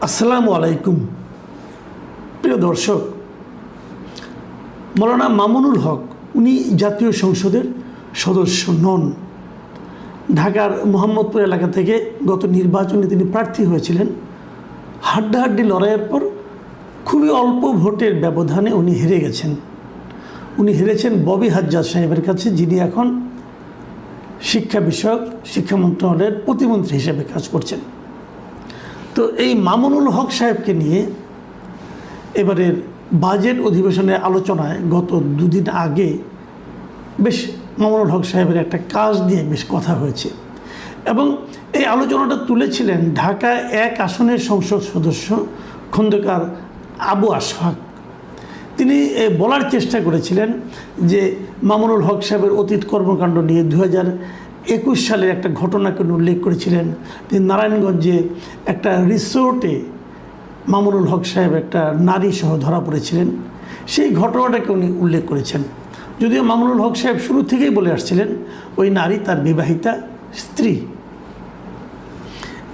আসসালামু আলাইকুম প্রিয় দর্শক। মৌলানা মামুনুল হক উনি জাতীয় সংসদের সদস্য নন। ঢাকার মোহাম্মদপুর এলাকা থেকে গত নির্বাচনে তিনি প্রার্থী হয়েছিলেন। হাড্ডাহাড্ডি লড়াইয়ের পর খুবই অল্প ভোটের ব্যবধানে উনি হেরে গেছেন। উনি হেরেছেন ববি হাজ্জাজ সাহেবের কাছে, যিনি এখন শিক্ষা বিষয়ক শিক্ষা মন্ত্রণালয়ের প্রতিমন্ত্রী হিসেবে কাজ করছেন। তো এই মামুনুল হক সাহেবকে নিয়ে এবারের বাজেট অধিবেশনের আলোচনায় গত দুদিন আগে বেশ মামুনুল হক সাহেবের একটা কাজ নিয়ে বেশ কথা হয়েছে এবং এই আলোচনাটা তুলেছিলেন ঢাকা 1 আসনের সংসদ সদস্য খন্দকার আবু আশফাক। তিনি বলার চেষ্টা করেছিলেন যে মামুনুল হক সাহেবের অতীত কর্মকাণ্ড নিয়ে 2021 সালের একটা ঘটনাকে উল্লেখ করেছিলেন। তিনি নারায়ণগঞ্জে একটা রিসোর্টে মামুনুল হক সাহেব একটা নারী সহ ধরা পড়েছিলেন, সেই ঘটনাটাকে উনি উল্লেখ করেছেন। যদিও মামুনুল হক সাহেব শুরু থেকেই বলে আসছিলেন ওই নারী তার বিবাহিতা স্ত্রী,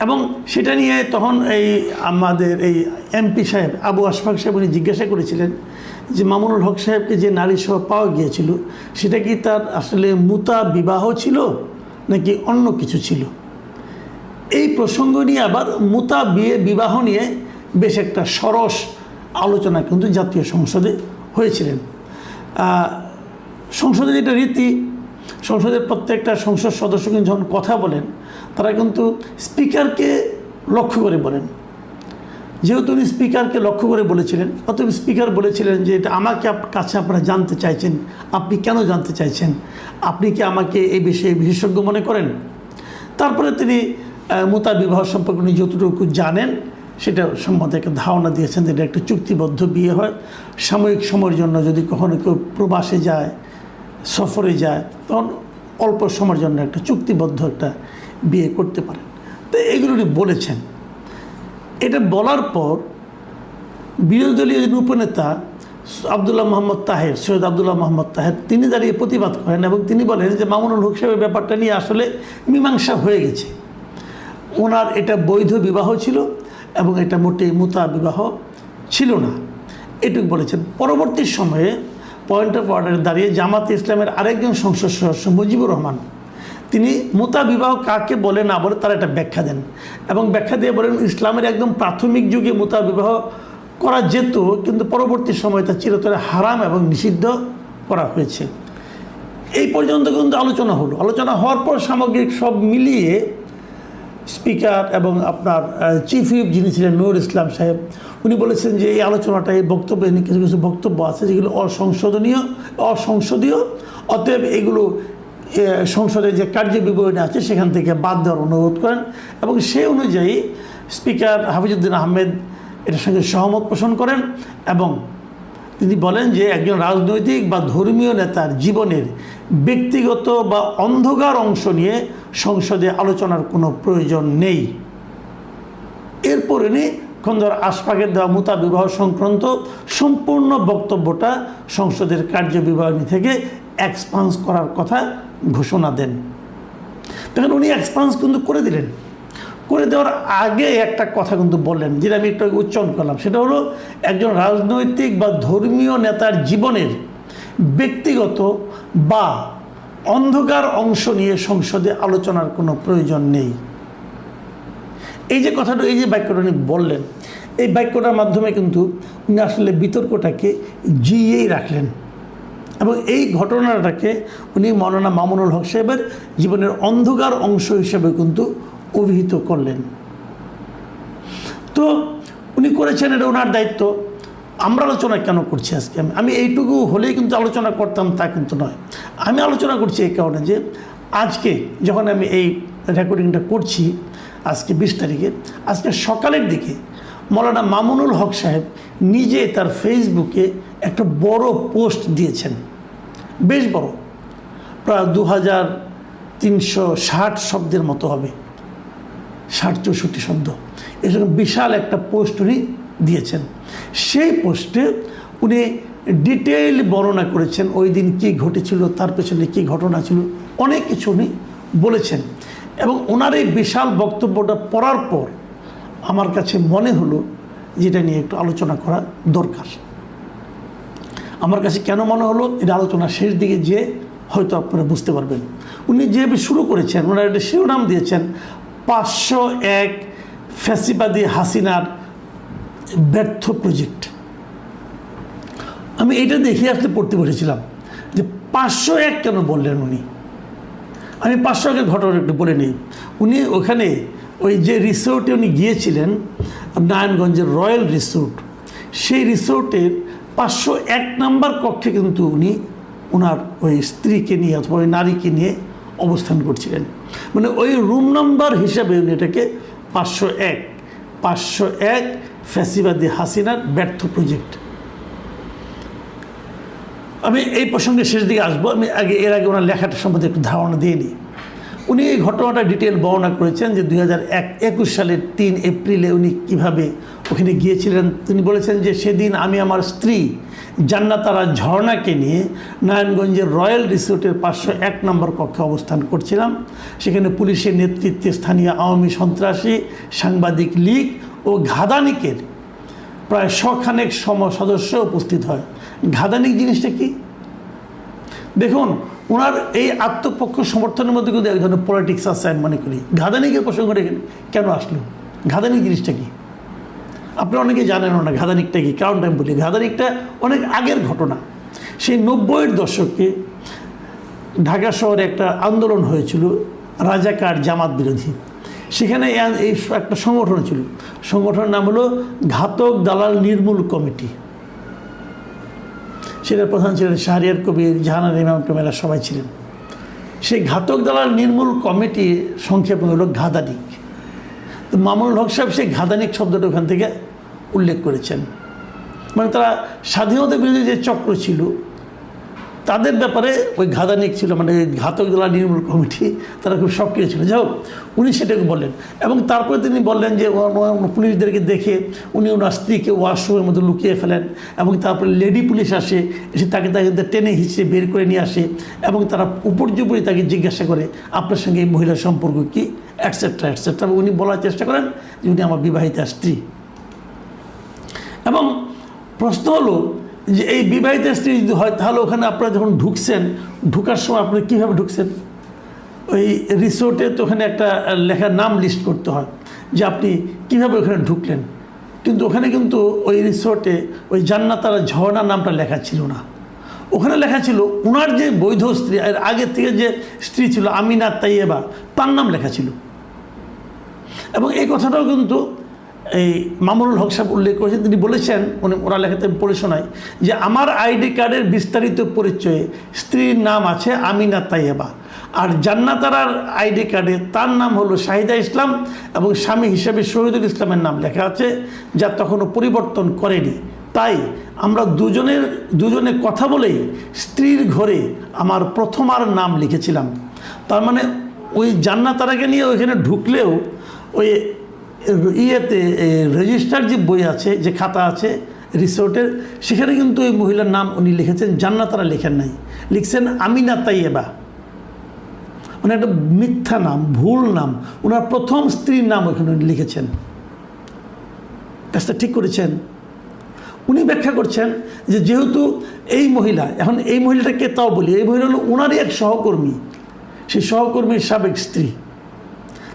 এবং সেটা নিয়ে তখন আমাদের এমপি সাহেব আবু আশফাক সাহেব উনি জিজ্ঞাসা করেছিলেন যে মামুনুল হক সাহেবকে যে নারী সহ পাওয়া গিয়েছিল সেটা কি তার আসলে মুতা বিবাহ ছিল নাকি অন্য কিছু ছিল। এই প্রসঙ্গ নিয়ে আবার মুতা বিবাহ নিয়ে বেশ একটা সরস আলোচনা কিন্তু জাতীয় সংসদে হয়েছিলেন। সংসদের যেটা রীতি, সংসদের প্রত্যেকটা সংসদ সদস্য কিন্তু যখন কথা বলেন তারা কিন্তু স্পিকারকে লক্ষ্য করে বলেন। যেহেতু উনি স্পিকারকে লক্ষ্য করে বলেছিলেন, অতএব স্পিকার বলেছিলেন যে এটা আমাকে কাছে আপনারা জানতে চাইছেন, আপনি কেন জানতে চাইছেন, আপনি কি আমাকে এই বিষয়ে বিশেষজ্ঞ মনে করেন। তারপরে তিনি মুতা বিবাহ সম্পর্কে উনি যতটুকু জানেন সেটা সম্বন্ধে একটা ধারণা দিয়েছেন যে এটা একটা চুক্তিবদ্ধ বিয়ে হয়, সাময়িক সময়ের জন্য যদি কখনো কেউ প্রবাসে যায়, সফরে যায়, তখন অল্প সময়ের জন্য একটা চুক্তিবদ্ধ একটা বিয়ে করতে পারেন। তো এগুলো উনি বলেছেন। এটা বলার পর বিরোধী দলীয় উপনেতা আবদুল্লাহ মোহাম্মদ তাহের, সৈয়দ আবদুল্লাহ মোহাম্মদ তাহের, তিনি দাঁড়িয়ে প্রতিবাদ করেন এবং তিনি বলেন যে মামুনুল হক সাহেবের ব্যাপারটা নিয়ে আসলে মীমাংসা হয়ে গেছে। ওনার এটা বৈধ বিবাহ ছিল এবং এটা মোটেই মুতা বিবাহ ছিল না, এটুকু বলেছেন। পরবর্তী সময়ে পয়েন্ট অফ অর্ডারে দাঁড়িয়ে জামাতে ইসলামের আরেকজন সংসদ সদস্য মুজিবুর রহমান, তিনি মুতা বিবাহ কাকে বলে না বলে তার একটা ব্যাখ্যা দেন এবং ব্যাখ্যা দিয়ে বলেন ইসলামের একদম প্রাথমিক যুগে মুতা বিবাহ করা যেত, কিন্তু পরবর্তী সময়ে তা চিরতরে হারাম এবং নিষিদ্ধ করা হয়েছে। এই পর্যন্ত কিন্তু আলোচনা হলো। আলোচনা হওয়ার পর সামগ্রিক সব মিলিয়ে স্পিকার এবং আপনার চিফ হুইপ যিনি ছিলেন নূর ইসলাম সাহেব, উনি বলেছেন যে এই আলোচনাটা, এই বক্তব্যে কিছু কিছু বক্তব্য আছে যেগুলো অসংসদীয়, অতএব এগুলো সংসদের যে কার্যবিবরণী আছে সেখান থেকে বাদ দেওয়ার অনুরোধ করেন এবং সেই অনুযায়ী স্পিকার হাফিজউদ্দিন আহমেদ এটার সঙ্গে সহমত পোষণ করেন এবং তিনি বলেন যে একজন রাজনৈতিক বা ধর্মীয় নেতার জীবনের ব্যক্তিগত বা অন্ধকার অংশ নিয়ে সংসদে আলোচনার কোনো প্রয়োজন নেই। এরপর উনি খন্দকার আশফাকের দেওয়া মুতা বিবাহ সংক্রান্ত সম্পূর্ণ বক্তব্যটা সংসদের কার্যবিবরণী থেকে এক্সপান্স করার কথা ঘোষণা দেন। তখন উনি এক্সপান্স কিন্তু করে দিলেন। করে দেওয়ার আগে একটা কথা কিন্তু বললেন, যেটা আমি একটু উচ্চারণ করলাম, সেটা হলো একজন রাজনৈতিক বা ধর্মীয় নেতার জীবনের ব্যক্তিগত বা অন্ধকার অংশ নিয়ে সংসদে আলোচনার কোনো প্রয়োজন নেই। এই যে কথাটা, এই যে বাক্যটা উনি বললেন, এই বাক্যটার মাধ্যমে কিন্তু উনি আসলে বিতর্কটাকে জিয়েই রাখলেন এবং এই ঘটনাটাকে উনি মৌলানা মামুনুল হক সাহেবের জীবনের অন্ধকার অংশ হিসেবে কিন্তু অভিহিত করলেন। তো উনি করেছেন, এটা ওনার দায়িত্ব। আমরা আলোচনা কেন করছি আজকে? আমি এইটুকু হলেই কিন্তু আলোচনা করতাম তা কিন্তু নয়। আমি আলোচনা করছি এই কারণে যে আজকে যখন আমি এই রেকর্ডিংটা করছি, আজকে 20 তারিখে, আজকে সকালের দিকে মৌলানা মামুনুল হক সাহেব নিজে তার ফেসবুকে একটা বড় পোস্ট দিয়েছেন, বেশ বড়, প্রায় 2360 শব্দের মতো হবে, 60-64 শব্দ, এরকম বিশাল একটা পোস্ট উনি দিয়েছেন। সেই পোস্টে উনি ডিটেইল বর্ণনা করেছেন ওই দিন কী ঘটেছিল, তার পেছনে কী ঘটনা ছিল, অনেক কিছু উনি বলেছেন। এবং ওনার এই বিশাল বক্তব্যটা পড়ার পর আমার কাছে মনে হলো যেটা নিয়ে একটু আলোচনা করা দরকার। আমার কাছে কেন মনে হলো, এটা আলোচনা শেষ দিকে যেয়ে হয়তো আপনারা বুঝতে পারবেন। উনি যেভাবে শুরু করেছেন, ওনারা একটা শিরোনাম দিয়েছেন 501 ফ্যাসিবাদী হাসিনার ব্যর্থ প্রজেক্ট। আমি এটা দেখে আসলে পড়তে বসেছিলাম যে 501 কেন বললেন উনি। আমি 501 ঘটনা একটু বলে নিই। উনি ওখানে ওই যে রিসোর্টে উনি গিয়েছিলেন, নারায়ণগঞ্জের রয়্যাল রিসোর্ট, সেই রিসোর্টের 501 নম্বর কক্ষে কিন্তু উনি ওনার ওই স্ত্রীকে নিয়ে অথবা ওই নারীকে নিয়ে অবস্থান করছিলেন। মানে ওই রুম নাম্বার হিসাবে উনি এটাকে 501 ফ্যাসিবাদী হাসিনার ব্যর্থ প্রজেক্ট। আমি এই প্রসঙ্গে শেষ দিকে আসবো। আমি এর আগে ওনার লেখাটা সম্বন্ধে একটু ধারণা দিয়ে নিই। উনি এই ঘটনাটা ডিটেল বর্ণনা করেছেন যে 2021 সালের 3 এপ্রিলে উনি কীভাবে ওখানে গিয়েছিলেন। তিনি বলেছেন যে সেদিন আমি আমার স্ত্রী জান্নাতারা ঝর্ণাকে নিয়ে নারায়ণগঞ্জের রয়্যাল রিসোর্টের 501 নম্বর কক্ষে অবস্থান করছিলাম। সেখানে পুলিশের নেতৃত্বে স্থানীয় আওয়ামী সন্ত্রাসী, সাংবাদিক লীগ ও ঘাদানিকের প্রায় 100 খানেক সদস্য উপস্থিত হয়। ঘাদানিক জিনিসটা কি দেখুন, ওনার এই আত্মপক্ষ সমর্থনের মধ্যে কিন্তু এক ধরনের পলিটিক্স আছে আমি মনে করি। ঘাদানিকের প্রসঙ্গটা কেন আসলো? ঘাদানিক জিনিসটা কি আপনারা অনেকে জানেনও না। ঘাদানিকটা কি? কারণটা আমি বলি, ঘাদানিকটা অনেক আগের ঘটনা। সেই 90-এর দশকে ঢাকা শহরে একটা আন্দোলন হয়েছিল রাজাকার জামাত বিরোধী। সেখানে এই একটা সংগঠন ছিল, সংগঠনের নাম হলো ঘাতক দালাল নির্মূল কমিটি। সেটার প্রধান ছিলেন শাহরিয়ার কবির, জাহানার ইমাম টোমেরা, সবাই ছিলেন। সেই ঘাতক দালাল নির্মূল কমিটির সংক্ষেপ হলো ঘাদানিক। তো মামুনুল হক সাহেব সেই ঘাদানিক শব্দটা ওখান থেকে উল্লেখ করেছেন। মানে তারা স্বাধীনতা বিরোধী যে চক্র ছিল তাদের ব্যাপারে ওই ঘাদানিক ছিল, মানে ঘাতক দালাল নির্মূল কমিটি, তারা খুব সক্রিয় ছিল। যাই হোক, উনি সেটাকে বললেন এবং তারপরে তিনি বললেন যে পুলিশদেরকে দেখে উনি ওনার স্ত্রীকে ওয়াশরুমের মধ্যে লুকিয়ে ফেলেন এবং তারপরে লেডি পুলিশ আসে, এসে তাকে টেনে হিঁচড়ে বের করে নিয়ে আসে এবং তারা উপর্যুপরি তাকে জিজ্ঞাসা করে আপনার সঙ্গে এই মহিলার সম্পর্ক কী, অ্যাটসেট্রা অ্যাটসেট্রা। উনি বলার চেষ্টা করেন যে উনি আমার বিবাহিতা স্ত্রী। এবং প্রশ্ন হলো যে এই বিবাহিত স্ত্রী যদি হয় তাহলে ওখানে আপনারা যখন ঢুকছেন, ঢুকার সময় আপনারা কীভাবে ঢুকছেন? ওই রিসোর্টে তো ওখানে একটা লেখার নাম লিস্ট করতে হয় যে আপনি কীভাবে ওখানে ঢুকলেন। কিন্তু ওখানে কিন্তু ওই রিসোর্টে ওই জান্নাতারা ঝর্ণা নামটা লেখা ছিল না। ওখানে লেখা ছিল ওনার যে বৈধ স্ত্রী, এর আগের থেকে যে স্ত্রী ছিল আমিনা তাইয়েবা, তার নাম লেখা ছিল। এবং এই কথাটাও কিন্তু এই মামুনুল হক সাহেব উল্লেখ করেছেন। তিনি বলেছেন, ওরা লেখাতে পড়ে শোনায় যে আমার আইডি কার্ডের বিস্তারিত পরিচয়ে স্ত্রীর নাম আছে আমিনা তাইয়েবা, আর জান্নাতারার আইডি কার্ডে তার নাম হলো শাহিদা ইসলাম এবং স্বামী হিসেবে শহীদুল ইসলামের নাম লেখা আছে, যা তখনও পরিবর্তন করেনি। তাই আমরা দুজনে কথা বলেই স্ত্রীর ঘরে আমার প্রথমার নাম লিখেছিলাম। তার মানে ওই জান্নাতারাকে নিয়ে ওইখানে ঢুকলেও ওই ইয়েতে রেজিস্টার যে বই আছে, যে খাতা আছে রিসোর্টের, সেখানে কিন্তু ওই মহিলার নাম উনি লিখেছেন, জান্নাতারা লেখেন নাই, লিখছেন আমিনা তাইয়েবা। মানে একটা মিথ্যা নাম, ভুল নাম, ওনার প্রথম স্ত্রীর নাম ওখানে উনি লিখেছেন। কাজটা ঠিক করেছেন। উনি ব্যাখ্যা করছেন যে যেহেতু এই মহিলা, এখন এই মহিলাটাকে তাও বলি, এই মহিলা হলো ওনারই এক সহকর্মী, সেই সহকর্মীর সাবেক স্ত্রী।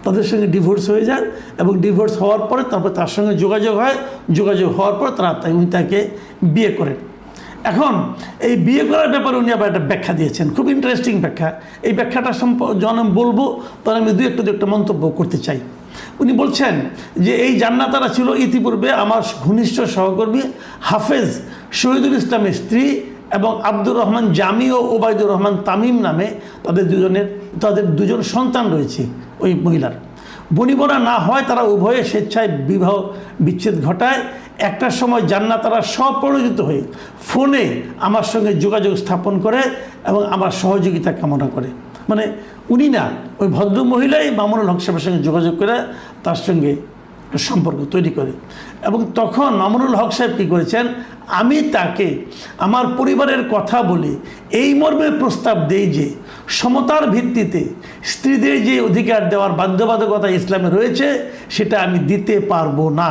তাদের সঙ্গে ডিভোর্স হয়ে যায় এবং ডিভোর্স হওয়ার পরে তারপর তার সঙ্গে যোগাযোগ হয়, যোগাযোগ হওয়ার পর উনি তাকে বিয়ে করেন। এখন এই বিয়ে করার ব্যাপারে উনি আবার একটা ব্যাখ্যা দিয়েছেন, খুব ইন্টারেস্টিং ব্যাখ্যা। এই ব্যাখ্যাটা যখন আমি বলবো তখন আমি দু একটা মন্তব্য করতে চাই। উনি বলছেন যে এই জান্নাতারা ছিল ইতিপূর্বে আমার ঘনিষ্ঠ সহকর্মী হাফেজ শহীদুল ইসলামের স্ত্রী এবং আব্দুর রহমান জামি ও ওবায়দুর রহমান তামিম নামে তাদের দুজন সন্তান রয়েছে ওই মহিলার। বনিবনা না হয় তারা উভয়ে স্বেচ্ছায় বিবাহ বিচ্ছেদ ঘটায়। একটা সময় জান্নাতারা স্বপ্রণোদিত হয়ে ফোনে আমার সঙ্গে যোগাযোগ স্থাপন করে এবং আমার সহযোগিতা কামনা করে। মানে উনি না, ওই ভদ্র মহিলাই মামুনুল হক সাহেবের সঙ্গে যোগাযোগ করে তার সঙ্গে একটা সম্পর্ক তৈরি করে। এবং তখন মামুনুল হক সাহেব কী করেছেন, আমি তাকে আমার পরিবারের কথা বলে এই মর্মে প্রস্তাব দেই যে সমতার ভিত্তিতে স্ত্রীদের যে অধিকার দেওয়ার বাধ্যবাধকতা ইসলামে রয়েছে সেটা আমি দিতে পারবো না।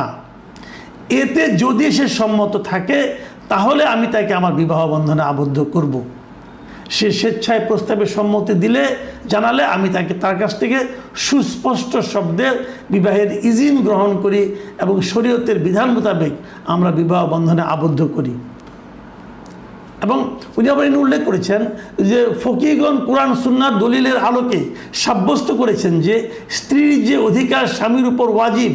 এতে যদি সে সম্মত থাকে তাহলে আমি তাকে আমার বিবাহ বন্ধনে আবদ্ধ করব। সে স্বেচ্ছায় প্রস্তাবে সম্মতি দিলে জানালে আমি তার কাছ থেকে সুস্পষ্ট শব্দে বিবাহের ইজিন গ্রহণ করি এবং শরীয়তের বিধান মোতাবেক আমরা বিবাহ বন্ধনে আবদ্ধ করি। এবং উনি আবার উল্লেখ করেছেন যে ফকিহগণ কোরআন সুন্নাহর দলিলের আলোকে সাব্যস্ত করেছেন যে স্ত্রীর যে অধিকার স্বামীর উপর ওয়াজিব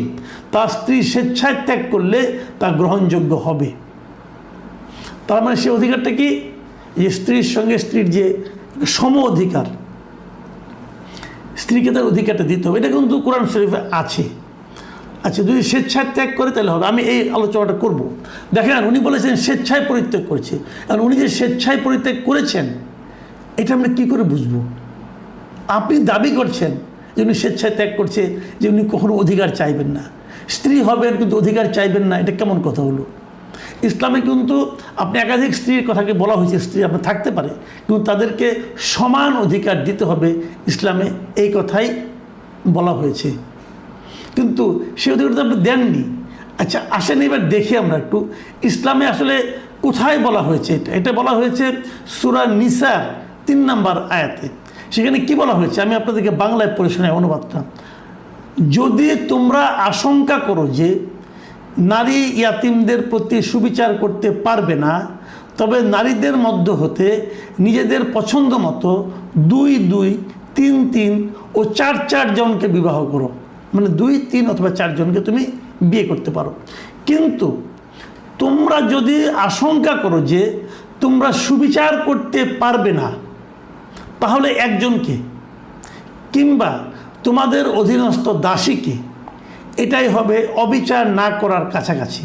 তা স্ত্রী স্বেচ্ছায় ত্যাগ করলে তা গ্রহণযোগ্য হবে। তার মানে সে অধিকারটা কি, যে স্ত্রীর সঙ্গে স্ত্রীর যে সম অধিকার, স্ত্রীকে তার অধিকারটা দিতে হবে, এটা কিন্তু কোরআন শরীফে আছে। আচ্ছা, যদি স্বেচ্ছায় ত্যাগ করে তাহলে হবে। আমি এই আলোচনাটা করব। দেখেন উনি বলেছেন স্বেচ্ছায় পরিত্যাগ করেছে, আর উনি যে স্বেচ্ছায় পরিত্যাগ করেছেন এটা আমরা কী করে বুঝবো? আপনি দাবি করছেন যে উনি স্বেচ্ছায় ত্যাগ করছে, যে উনি কখনো অধিকার চাইবেন না, স্ত্রী হবেন কিন্তু অধিকার চাইবেন না, এটা কেমন কথা হলো? ইসলামে কিন্তু আপনি একাধিক স্ত্রীর কথাকে বলা হয়েছে, স্ত্রী আপনার থাকতে পারে কিন্তু তাদেরকে সমান অধিকার দিতে হবে, ইসলামে এই কথাই বলা হয়েছে, কিন্তু সে অধিকারটা আপনি দেননি। আচ্ছা আসেন এবার দেখি আমরা একটু ইসলামে আসলে কোথায় বলা হয়েছে। এটা বলা হয়েছে সূরা নিসার 3 নম্বর আয়াতে। সেখানে কি বলা হয়েছে আমি আপনাদেরকে বাংলায় পড়ে শোনাই অনুবাদটা। যদি তোমরা আশঙ্কা করো যে নারী ইয়াতিমদের প্রতি সুবিচার করতে পারবে না, তবে নারীদের মধ্য হতে নিজেদের পছন্দ মতো 2, 2, 3, 3 ও 4, 4 জনকে বিবাহ করো। মানে 2, 3 অথবা 4 জনকে তুমি বিয়ে করতে পারো। কিন্তু তোমরা যদি আশঙ্কা করো যে তোমরা সুবিচার করতে পারবে না, তাহলে একজনকে কিংবা তোমাদের অধীনস্থ দাসীকে, এটাই হবে অবিচার না করার কাছাকাছি।